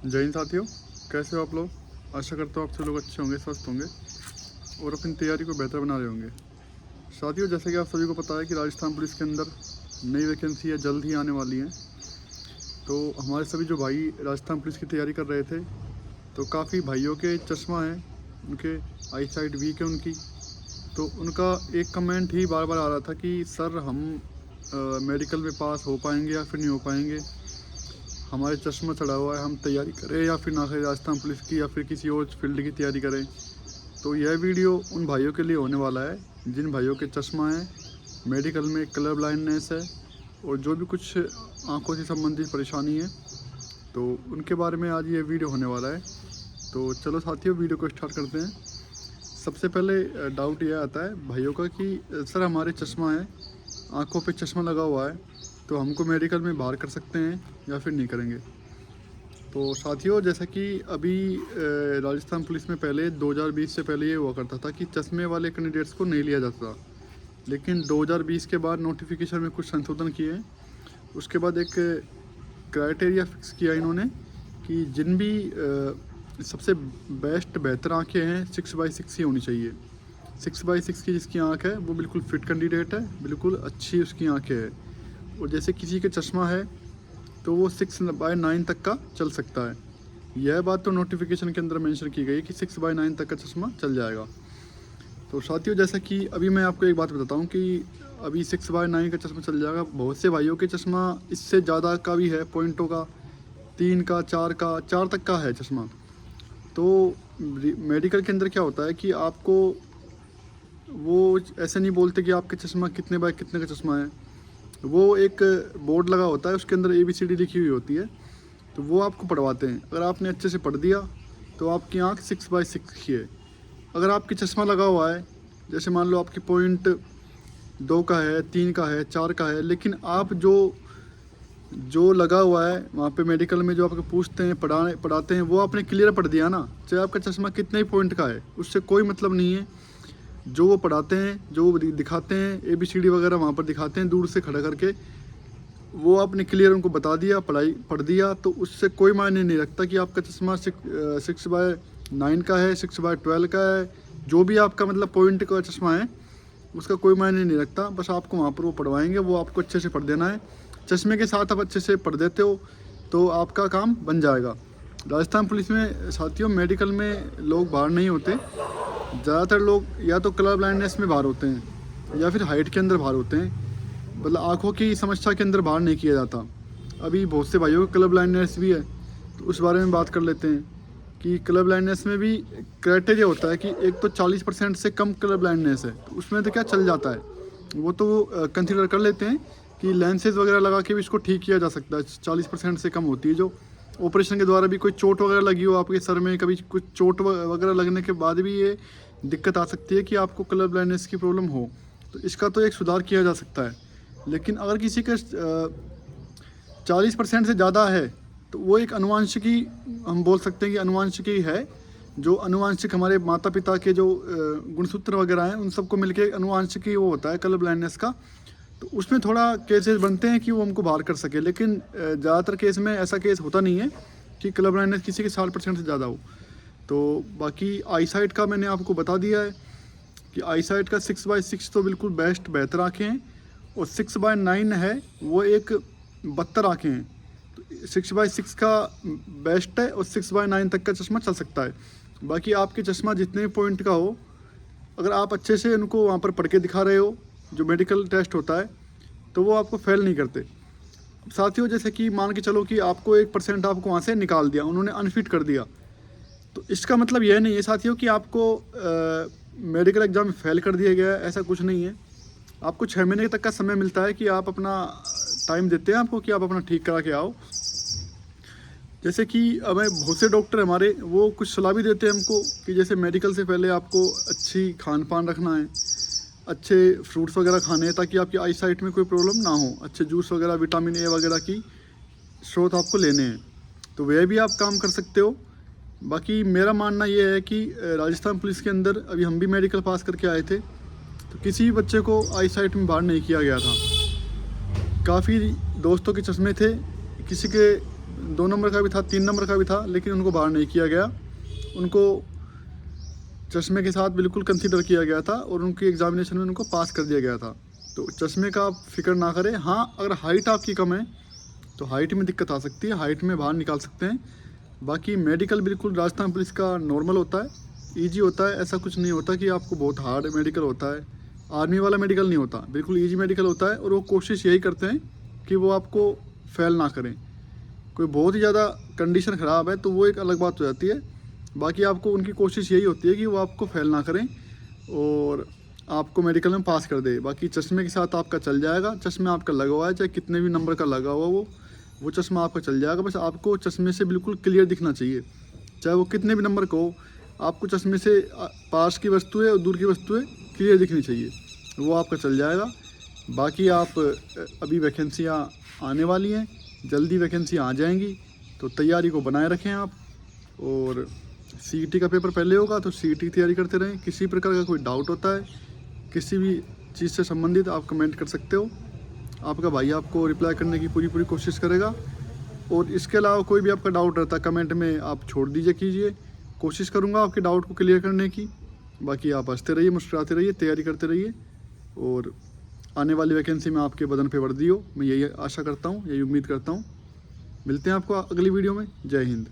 जय हिंद साथियों, कैसे हो आप लोग। आशा करता हूँ आप सब लोग अच्छे होंगे, स्वस्थ होंगे और अपनी तैयारी को बेहतर बना रहे होंगे। साथियों, जैसे कि आप सभी को पता है कि राजस्थान पुलिस के अंदर नई वैकेंसी है, जल्द ही आने वाली हैं। तो हमारे सभी जो भाई राजस्थान पुलिस की तैयारी कर रहे थे, तो काफ़ी भाइयों के चश्मा है, उनके आई साइट वीक है उनकी। तो उनका एक कमेंट ही बार बार आ रहा था कि सर हम मेडिकल में पास हो पाएंगे या फिर नहीं हो पाएंगे, हमारे चश्मा चढ़ा हुआ है, हम तैयारी करें या फिर ना करें राजस्थान पुलिस की, या फिर किसी और फील्ड की तैयारी करें। तो यह वीडियो उन भाइयों के लिए होने वाला है जिन भाइयों के चश्मा है, मेडिकल में कलर ब्लाइंडनेस है और जो भी कुछ आंखों से संबंधित परेशानी है, तो उनके बारे में आज ये वीडियो होने वाला है। तो चलो साथियों, वीडियो को स्टार्ट करते हैं। सबसे पहले डाउट यह आता है भाइयों का कि सर हमारे चश्मा है, आंखों पे चश्मा लगा हुआ है, तो हमको मेडिकल में बाहर कर सकते हैं या फिर नहीं करेंगे। तो साथियों, जैसा कि अभी राजस्थान पुलिस में पहले 2020 से पहले ये हुआ करता था कि चश्मे वाले कैंडिडेट्स को नहीं लिया जाता था, लेकिन 2020 के बाद नोटिफिकेशन में कुछ संशोधन किए। उसके बाद एक क्राइटेरिया फिक्स किया इन्होंने कि जिन भी सबसे बेहतर आंखें हैं 6/6 ही होनी चाहिए। 6/6 की जिसकी आंख है वो बिल्कुल फिट कैंडिडेट है, बिल्कुल अच्छी उसकी आंखें है। और जैसे किसी के चश्मा है तो वो 6/9 तक का चल सकता है। यह बात तो नोटिफिकेशन के अंदर मेंशन की गई कि 6/9 तक का चश्मा चल जाएगा। तो साथियों, जैसा कि अभी मैं आपको एक बात बताता हूँ कि अभी 6/9 का चश्मा चल जाएगा। बहुत से भाइयों के चश्मा इससे ज़्यादा का भी है, पॉइंटों का, 3 का, 4 तक का है चश्मा। तो मेडिकल के अंदर क्या होता है कि आपको वो ऐसे नहीं बोलते कि आपके चश्मा कितने बाय कितने का चश्मा है। वो एक बोर्ड लगा होता है, उसके अंदर ABCD लिखी हुई होती है, तो वो आपको पढ़वाते हैं। अगर आपने अच्छे से पढ़ दिया तो आपकी आंख 6/6 की है। अगर आपकी चश्मा लगा हुआ है, जैसे मान लो आपकी पॉइंट 2 का है, 3 का है, 4 का है, लेकिन आप जो लगा हुआ है वहाँ पे मेडिकल में जो आपको पूछते हैं, पढ़ाते हैं, वो आपने क्लियर पढ़ दिया ना, चाहे आपका चश्मा कितने ही पॉइंट का है, उससे कोई मतलब नहीं है। जो वो पढ़ाते हैं, जो वो दिखाते हैं, ABCD वगैरह वहाँ पर दिखाते हैं दूर से खड़ा करके, वो आपने क्लियर उनको बता दिया, पढ़ दिया, तो उससे कोई मायने नहीं रखता कि आपका चश्मा 6/9 का है, 6/12 का है, जो भी आपका मतलब पॉइंट का चश्मा है, उसका कोई मायने नहीं रखता। बस आपको वहाँ पर वो पढ़वाएंगे, वो आपको अच्छे से पढ़ देना है। चश्मे के साथ आप अच्छे से पढ़ देते हो तो आपका काम बन जाएगा। राजस्थान पुलिस में साथियों मेडिकल में लोग बाहर नहीं होते, ज़्यादातर लोग या तो कलर ब्लाइंडनेस में बाहर होते हैं या फिर हाइट के अंदर बाहर होते हैं, मतलब आँखों की समस्या के अंदर बाहर नहीं किया जाता। अभी बहुत से भाइयों को कलर ब्लाइंडनेस भी है, तो उस बारे में बात कर लेते हैं कि कलर ब्लाइंडनेस में भी क्राइटेरिया होता है कि एक तो 40% से कम कलर ब्लाइंडनेस है, तो उसमें तो क्या चल जाता है, वो तो कंसिडर कर लेते हैं कि लेंसेज वगैरह लगा के भी इसको ठीक किया जा सकता है। 40% से कम होती है, जो ऑपरेशन के द्वारा भी कोई चोट वगैरह लगी हो आपके सर में, कभी कुछ चोट वगैरह लगने के बाद भी ये दिक्कत आ सकती है कि आपको कलर ब्लाइंडनेस की प्रॉब्लम हो, तो इसका तो एक सुधार किया जा सकता है। लेकिन अगर किसी का 40% से ज़्यादा है तो वो एक अनुवांशिकी, हम बोल सकते हैं कि अनुवांशिकी है, जो अनुवांशिक हमारे माता पिता के जो गुणसूत्र वगैरह हैं उन सबको मिलके अनुवांशिकी वो होता है कलर ब्लाइंडनेस का। तो उसमें थोड़ा केसेस बनते हैं कि वो हमको बाहर कर सके, लेकिन ज़्यादातर केस में ऐसा केस होता नहीं है कि कलर ब्लाइंडनेस किसी के 60% से ज़्यादा हो। तो बाकी आई साइट का मैंने आपको बता दिया है कि आई साइट का 6/6 तो बिल्कुल बेहतर आँखें हैं, और 6/9 है वो एक बदतर आँखें हैं। तो 6/6 का बेस्ट है और 6/9 तक का चश्मा चल सकता है। बाकी आपके चश्मा जितने भी पॉइंट का हो, अगर आप अच्छे से उनको वहाँ पर पढ़ के दिखा रहे हो, जो मेडिकल टेस्ट होता है, तो वो आपको फेल नहीं करते। साथियों, जैसे कि मान के चलो कि आपको 1% आपको वहाँ से निकाल दिया, उन्होंने अनफिट कर दिया, तो इसका मतलब यह नहीं है साथियों कि आपको मेडिकल एग्ज़ाम में फेल कर दिया गया है, ऐसा कुछ नहीं है। आपको 6 महीने तक का समय मिलता है कि आप अपना टाइम देते हैं आपको कि आप अपना ठीक करा के आओ। जैसे कि हमें बहुत से डॉक्टर हमारे वो कुछ सलाह भी देते हैं हमको कि जैसे मेडिकल से पहले आपको अच्छी खान पान रखना है, अच्छे फ्रूट्स वगैरह खाने हैं ताकि आपकी आई साइट में कोई प्रॉब्लम ना हो, अच्छे जूस वगैरह, विटामिन A वगैरह की स्रोत आपको लेने हैं, तो वह भी आप काम कर सकते हो। बाकी मेरा मानना ये है कि राजस्थान पुलिस के अंदर अभी हम भी मेडिकल पास करके आए थे, तो किसी भी बच्चे को आई साइट में बाहर नहीं किया गया था। काफ़ी दोस्तों के चश्मे थे, किसी के 2 नंबर का भी था, 3 नंबर का भी था, लेकिन उनको बाहर नहीं किया गया। उनको चश्मे के साथ बिल्कुल कंसीडर किया गया था और उनकी एग्जामिनेशन में उनको पास कर दिया गया था। तो चश्मे का आप फिक्र ना करें। हाँ, अगर हाइट आपकी कम है तो हाइट में दिक्कत आ सकती है, हाइट में बाहर निकाल सकते हैं। बाकी मेडिकल बिल्कुल राजस्थान पुलिस का नॉर्मल होता है, ईजी होता है। ऐसा कुछ नहीं होता कि आपको बहुत हार्ड मेडिकल होता है, आर्मी वाला मेडिकल नहीं होता, बिल्कुल ईजी मेडिकल होता है। और वो कोशिश यही करते हैं कि वो आपको फेल ना करें। कोई बहुत ही ज़्यादा कंडीशन ख़राब है तो वो एक अलग बात हो जाती है। बाकी आपको उनकी कोशिश यही होती है कि वो आपको फेल ना करें और आपको मेडिकल में पास कर दे। बाकी चश्मे के साथ आपका चल जाएगा, चश्मे आपका लगा हुआ है, चाहे कितने भी नंबर का लगा हुआ वो चश्मा आपका चल जाएगा। बस आपको चश्मे से बिल्कुल क्लियर दिखना चाहिए, चाहे वो कितने भी नंबर का हो। आपको चश्मे से पास की वस्तुएं और दूर की वस्तुएं क्लियर दिखनी चाहिए, वो आपका चल जाएगा। बाकी आप अभी वैकेंसियाँ आने वाली हैं, जल्दी वैकेंसी आ जाएंगी, तो तैयारी को बनाए रखें आप। और सीईटी का पेपर पहले होगा तो सीईटी की तैयारी करते रहें। किसी प्रकार का कोई डाउट होता है किसी भी चीज़ से संबंधित, आप कमेंट कर सकते हो। आपका भाई आपको रिप्लाई करने की पूरी कोशिश करेगा। और इसके अलावा कोई भी आपका डाउट रहता है कमेंट में आप छोड़ दीजिए, कीजिए, कोशिश करूँगा आपके डाउट को क्लियर करने की। बाकी आप हंसते रहिए, मुस्कुराते रहिए, तैयारी करते रहिए और आने वाली वैकेंसी में आपके बदन पे वर्दी हो, मैं यही आशा करता हूँ, यही उम्मीद करता हूँ। मिलते हैं आपको अगली वीडियो में। जय हिंद।